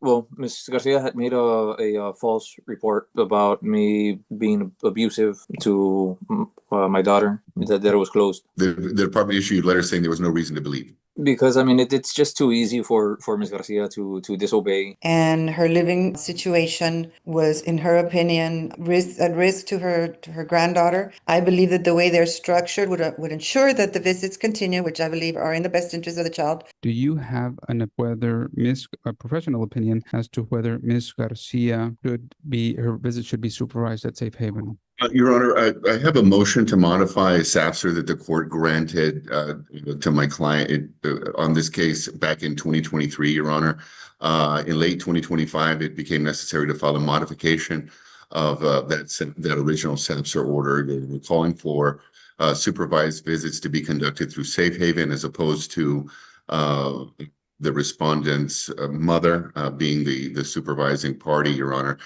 Well, Ms. Garcia had made a false report about me being abusive to my daughter, that it was closed. The department issued letters saying there was no reason to believe. Because I mean it's just too easy for Ms. Garcia to disobey. And her living situation was, in her opinion, at risk to her granddaughter. I believe that the way they're structured would ensure that the visits continue, which I believe are in the best interest of the child. Do you have a professional opinion as to whether Miss Garcia her visit should be supervised at Safe Haven? Your Honor, I have a motion to modify a SAFSR that the court granted to my client on this case back in 2023, Your Honor. In late 2025, it became necessary to file a modification of that original SAFSR order. We're calling for supervised visits to be conducted through Safe Haven as opposed to the respondent's mother being the supervising party, Your Honor.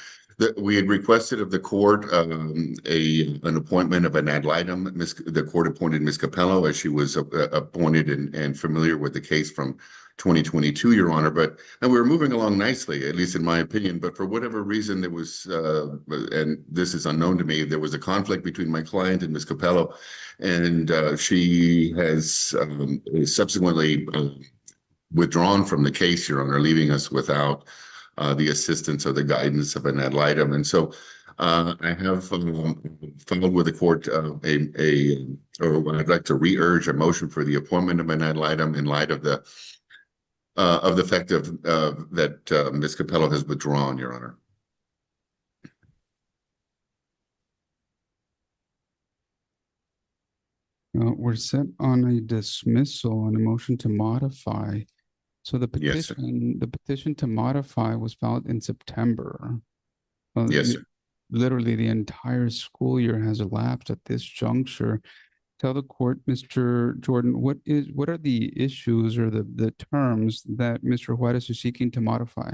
We had requested of the court an appointment of an ad litem. The court appointed Ms. Capello as she was appointed and familiar with the case from 2022, Your Honor. And we were moving along nicely, at least in my opinion. But for whatever reason, there was, and this is unknown to me, there was a conflict between my client and Ms. Capello, and she has subsequently withdrawn from the case, Your Honor, leaving us without the assistance or the guidance of an ad litem. And so I have filed with the court or I'd like to re-urge a motion for the appointment of an ad litem in light of the fact that Ms. Capello has withdrawn, Your Honor. We're set on a dismissal and a motion to modify. So the Yes, sir. petition to modify was filed in September. Yes, sir. Literally the entire school year has elapsed at this juncture. Tell the court, Mr. Jordan, what are the issues or the terms that Mr. Juarez is seeking to modify?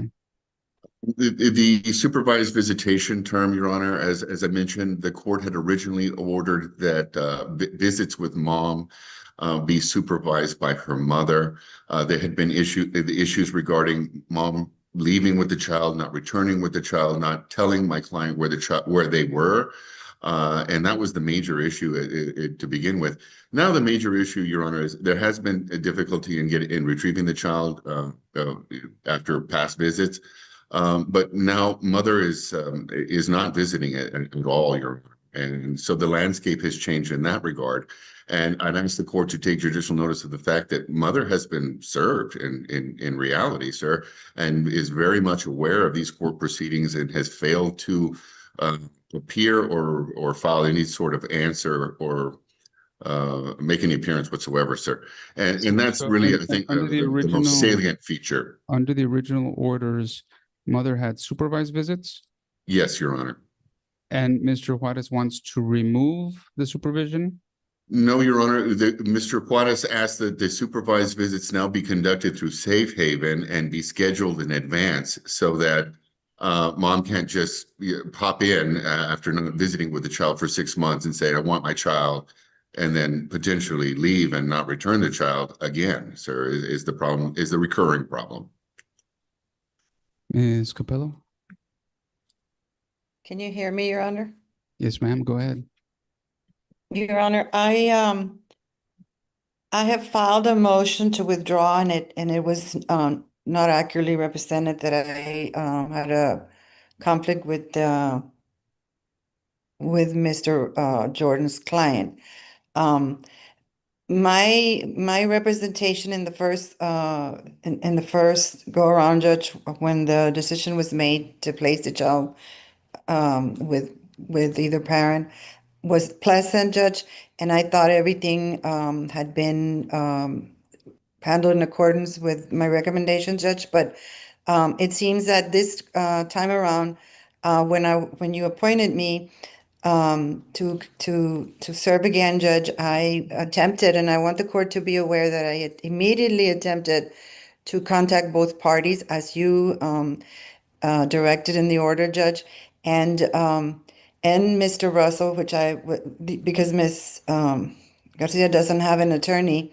The supervised visitation term, Your Honor, as I mentioned, the court had originally ordered that visits with mom be supervised by her mother. There had been issues regarding mom leaving with the child, not returning with the child, not telling my client where they were. And that was the major issue to begin with. Now the major issue, Your Honor, is there has been a difficulty in retrieving the child after past visits. But now mother is not visiting it at all, Your Honor. And so the landscape has changed in that regard. And I'd ask the court to take judicial notice of the fact that mother has been served in reality, sir, and is very much aware of these court proceedings and has failed to appear or file any sort of answer or make any appearance whatsoever, sir. And that's really, I think, the most salient feature. Under the original orders, mother had supervised visits? Yes, Your Honor. And Mr. Juarez wants to remove the supervision? No, Your Honor. Mr. Juarez asked that the supervised visits now be conducted through Safe Haven and be scheduled in advance so that mom can't just pop in after not visiting with the child for 6 months and say, I want my child, and then potentially leave and not return the child again, sir, is the recurring problem. Ms. Capello? Can you hear me, Your Honor? Yes, ma'am. Go ahead. Your Honor, I have filed a motion to withdraw, and it was not accurately represented that I had a conflict with Mr. Jordan's client. My representation in the first in the first go around, Judge, when the decision was made to place the child with either parent, was pleasant, Judge, and I thought everything had been handled in accordance with my recommendation, Judge. But it seems that this time around, when you appointed me to serve again, Judge, I attempted, and I want the court to be aware that I had immediately attempted to contact both parties as you directed in the order, Judge, and Mr. Russell, because Ms. Garcia doesn't have an attorney,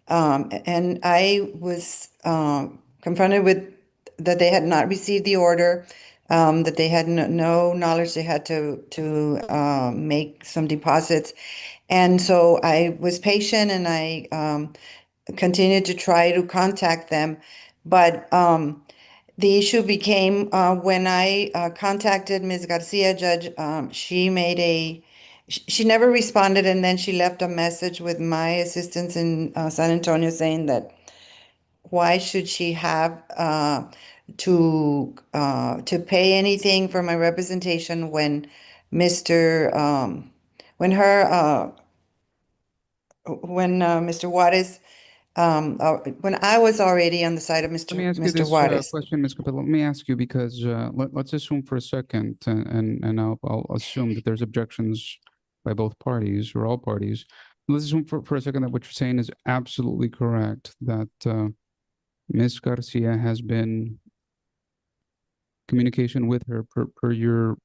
and I was confronted with that they had not received the order, that they had no knowledge they had to make some deposits. And so I was patient and I continued to try to contact them. But the issue became when I contacted Ms. Garcia, Judge, she never responded, and then she left a message with my assistants in San Antonio saying that why should she have to pay anything for my representation when Mr. When Mr. Juarez when I was already on the side of Let me ask you Mr. this Juarez. question, Ms. Capello. Let me ask you because let's assume for a second, and I'll assume that there's objections by both parties or all parties. Let's assume for a second that what you're saying is absolutely correct, that Ms. Garcia has been communication with her per your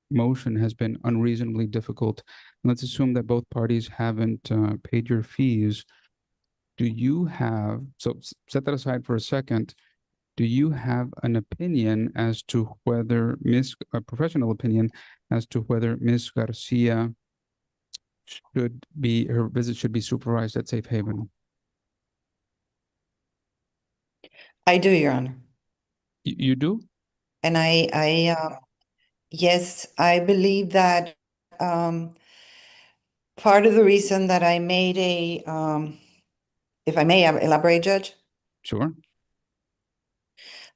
motion has been unreasonably difficult. Let's assume that both parties haven't paid your fees. Do you have, so set that aside for a second, do you have an opinion as to whether a professional opinion as to whether Ms. Garcia her visit should be supervised at Safe Haven? I do, Your Honor. You do? And yes, I believe that part of the reason that I made if I may elaborate, Judge, Sure.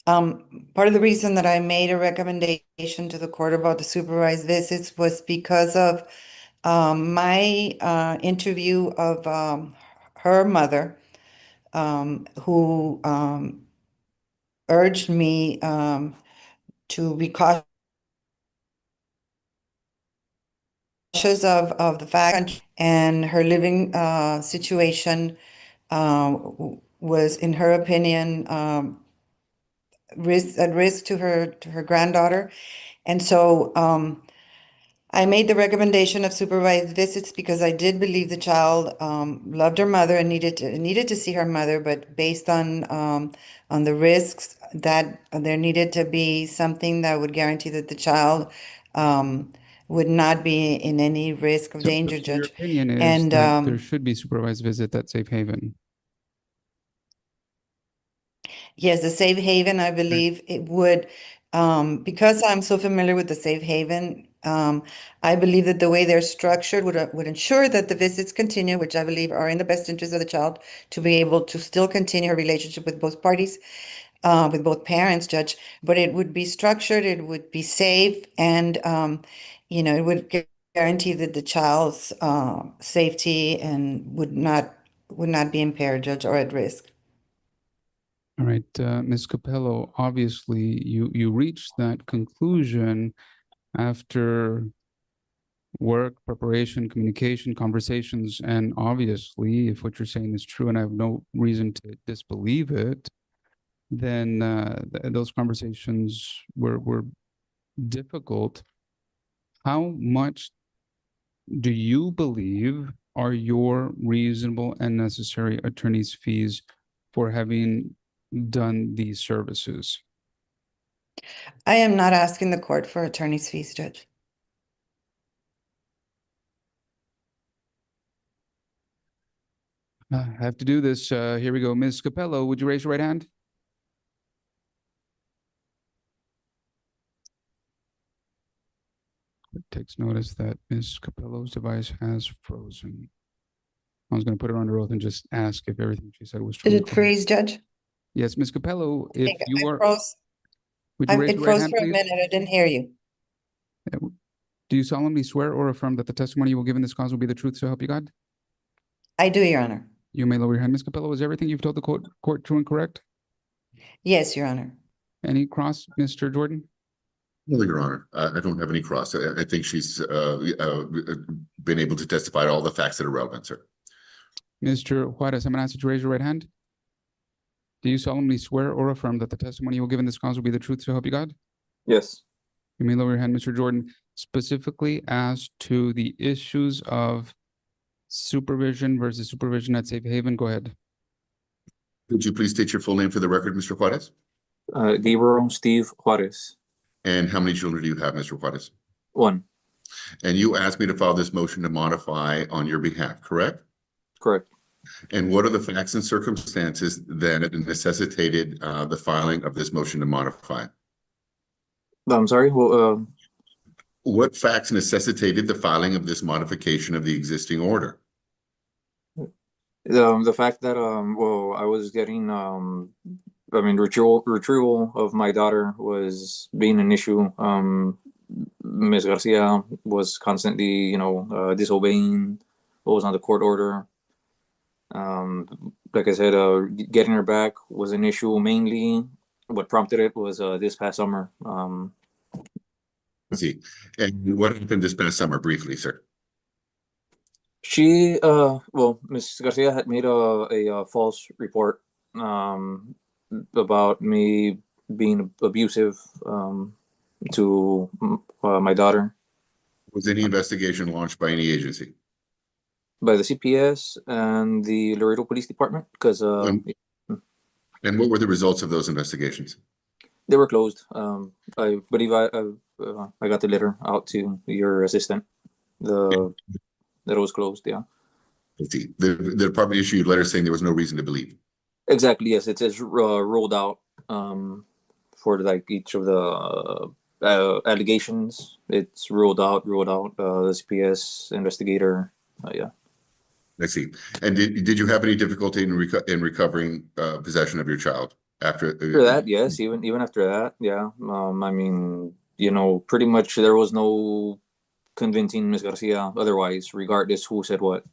part of the reason that I made a recommendation to the court about the supervised visits was because of my interview of her mother, who urged me to be cautious of the fact, and her living situation was, in her opinion, at risk to her granddaughter. And so I made the recommendation of supervised visits because I did believe the child loved her mother and needed to see her mother, but based on the risks, that there needed to be something that would guarantee that the child would not be in any risk of danger, So your Judge. opinion is And that there should be supervised visit at Safe Haven. yes, the Safe Haven, I believe it would, because I'm so familiar with the Safe Haven, I believe that the way they're structured would ensure that the visits continue, which I believe are in the best interest of the child, to be able to still continue her relationship with both parties, with both parents, Judge. But it would be structured, it would be safe, and it would guarantee that the child's safety and would not be impaired, Judge, or at risk. All right, Ms. Capello, obviously you reached that conclusion after work, preparation, communication, conversations, and obviously, if what you're saying is true, and I have no reason to disbelieve it, then those conversations were difficult. How much do you believe are your reasonable and necessary attorney's fees for having done these services? I am not asking the court for attorney's fees, Judge. I have to do this. Here we go. Ms. Capello, would you raise your right hand? It takes notice that Ms. Capello's device has frozen. I was going to put her under oath and just ask if everything she said was true. Did it freeze, Judge? Yes, Ms. Capello, I if think you it are, froze. would you raise It your right froze hand, for a please? minute. I didn't hear you. Do you solemnly swear or affirm that the testimony you will give in this cause will be the truth, so help you God? I do, Your Honor. You may lower your hand. Ms. Capello, is everything you've told the court true and correct? Yes, Your Honor. Any cross, Mr. Jordan? No, Your Honor, I don't have any cross. I think she's been able to testify to all the facts that are relevant, sir. Mr. Juarez, I'm going to ask you to raise your right hand. Do you solemnly swear or affirm that the testimony you will give in this cause will be the truth, so help you God? Yes. You may lower your hand, Mr. Jordan. Specifically as to the issues of supervision versus supervision at Safe Haven, go ahead. Could you please state your full name for the record, Mr. Juarez? Gabriel Steve Juarez. And how many children do you have, Mr. Juarez? 1. And you asked me to file this motion to modify on your behalf, correct? Correct. And what are the facts and circumstances that necessitated the filing of this motion to modify? I'm sorry. Well, What facts necessitated the filing of this modification of the existing order? the fact that well, I was getting retrieval of my daughter was being an issue. Ms. Garcia was constantly, disobeying what was on the court order. Like I said, getting her back was an issue. Mainly, what prompted it was this past summer. Let's see. And what happened this past summer, briefly, sir? Ms. Garcia had made a false report about me being abusive to my daughter Was any investigation launched by any agency? by the CPS and the Laredo Police Department because And what were the results of those investigations? they were closed. I believe I got the letter out to your assistant. That it was closed. Yeah. Let's see. The department issued letters saying there was no reason to believe. Exactly. Yes, it says rolled out for like each of the allegations. It's ruled out. The CPS investigator. Yeah. I see. And did you have any difficulty in recovering possession of your child after that? Yes. Even after that. Yeah. I mean, pretty much there was no convincing Ms. Garcia otherwise, regardless who said what.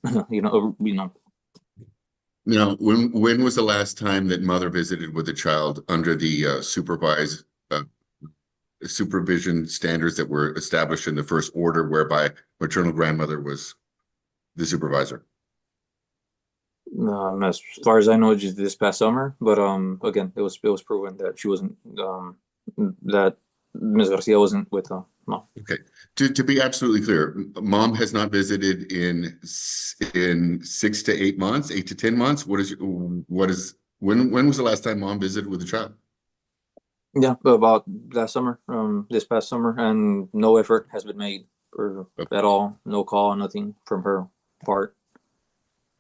Now, when was the last time that mother visited with a child under the supervised supervision standards that were established in the first order, whereby maternal grandmother was the supervisor? As far as I know, just this past summer. But again, it was proven that she wasn't. That Ms. Garcia wasn't with them. No. Okay. To be absolutely clear, mom has not visited in 6 to 8 months, 8 to 10 months. When was the last time mom visited with the child? Yeah, about last summer, this past summer, and no effort has been made at all. No call, nothing from her part.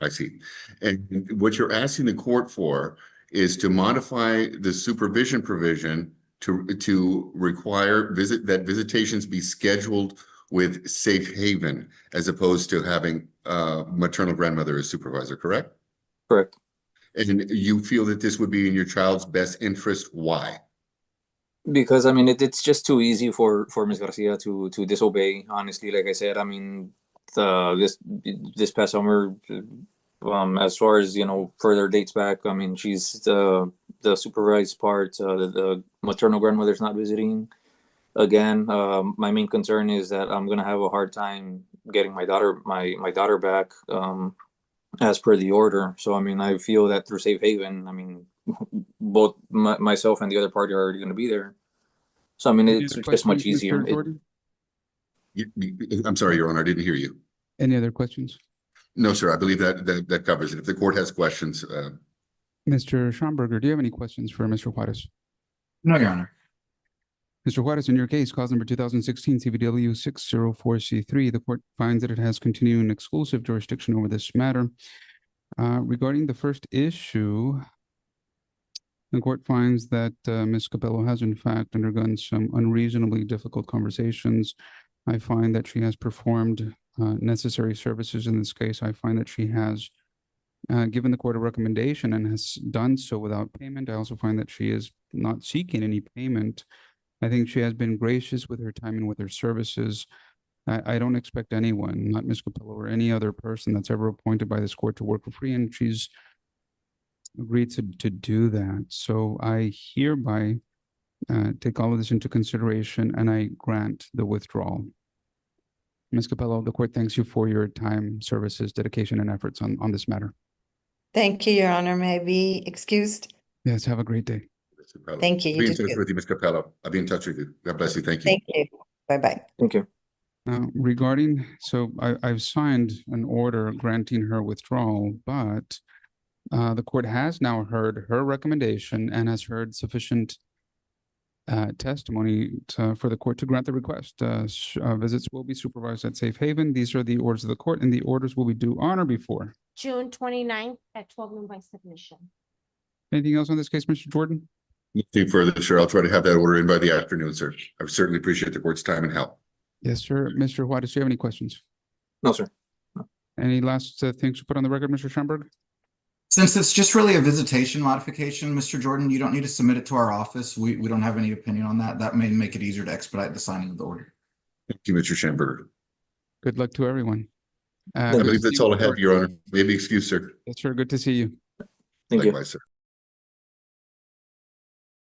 I see. And what you're asking the court for is to modify the supervision provision to require that visitations be scheduled with safe haven, as opposed to having maternal grandmother as supervisor, correct? Correct. And you feel that this would be in your child's best interest. Why? Because I mean, it's just too easy for Ms. Garcia to disobey. Honestly, like I said, I mean, this past summer, as far as further dates back, I mean, she's the supervised part. The maternal grandmother's not visiting. Again, my main concern is that I'm gonna have a hard time getting my daughter back, as per the order. So I mean, I feel that through safe haven, I mean, both myself and the other party are already going to be there. So I mean, it's just much easier. Mr. Jordan? I'm sorry, Your Honor, I didn't hear you. Any other questions? No, sir. I believe that covers it. If the court has questions, Mr. Schomburger, do you have any questions for Mr. Juarez? No, Your Honor. Mr. Juarez, in your case, cause number 2016 CVW 604C3, the court finds that it has continuing exclusive jurisdiction over this matter. Regarding the first issue, the court finds that Ms. Capello has in fact undergone some unreasonably difficult conversations. I find that she has performed necessary services in this case. I find that she has given the court a recommendation and has done so without payment. I also find that she is not seeking any payment. I think she has been gracious with her time and with her services. I don't expect anyone, not Ms. Capello or any other person that's ever appointed by this court, to work for free, and she's agreed to do that. So I hereby take all of this into consideration and I grant the withdrawal. Ms. Capello, the court thanks you for your time, services, dedication, and efforts on this matter. Thank you, Your Honor. May I be excused? Yes, have a great day. Thank you. I'll be in touch with you, Ms. Capello. I'll be in touch with you. God bless you. Thank you. Thank you. Bye-bye. Thank you. Regarding, so I've signed an order granting her withdrawal, but the court has now heard her recommendation and has heard sufficient testimony for the court to grant the request. Visits will be supervised at Safe Haven. These are the orders of the court, and the orders will be due on or before. June 29th at 12 noon by submission. Anything else on this case, Mr. Jordan? Nothing further, sir. I'll try to have that order in by the afternoon, sir. I certainly appreciate the court's time and help. Yes, sir. Mr. Juarez, do you have any questions? No, sir. Any last things to put on the record, Mr. Schoenberg? Since it's just really a visitation modification, Mr. Jordan, you don't need to submit it to our office. We don't have any opinion on that. That may make it easier to expedite the signing of the order. Thank you, Mr. Schamberger. Good luck to everyone. I believe that's all I have, Your Honor. Maybe excuse, sir. Yes, sir. Good to see you. Thank you. Likewise, sir.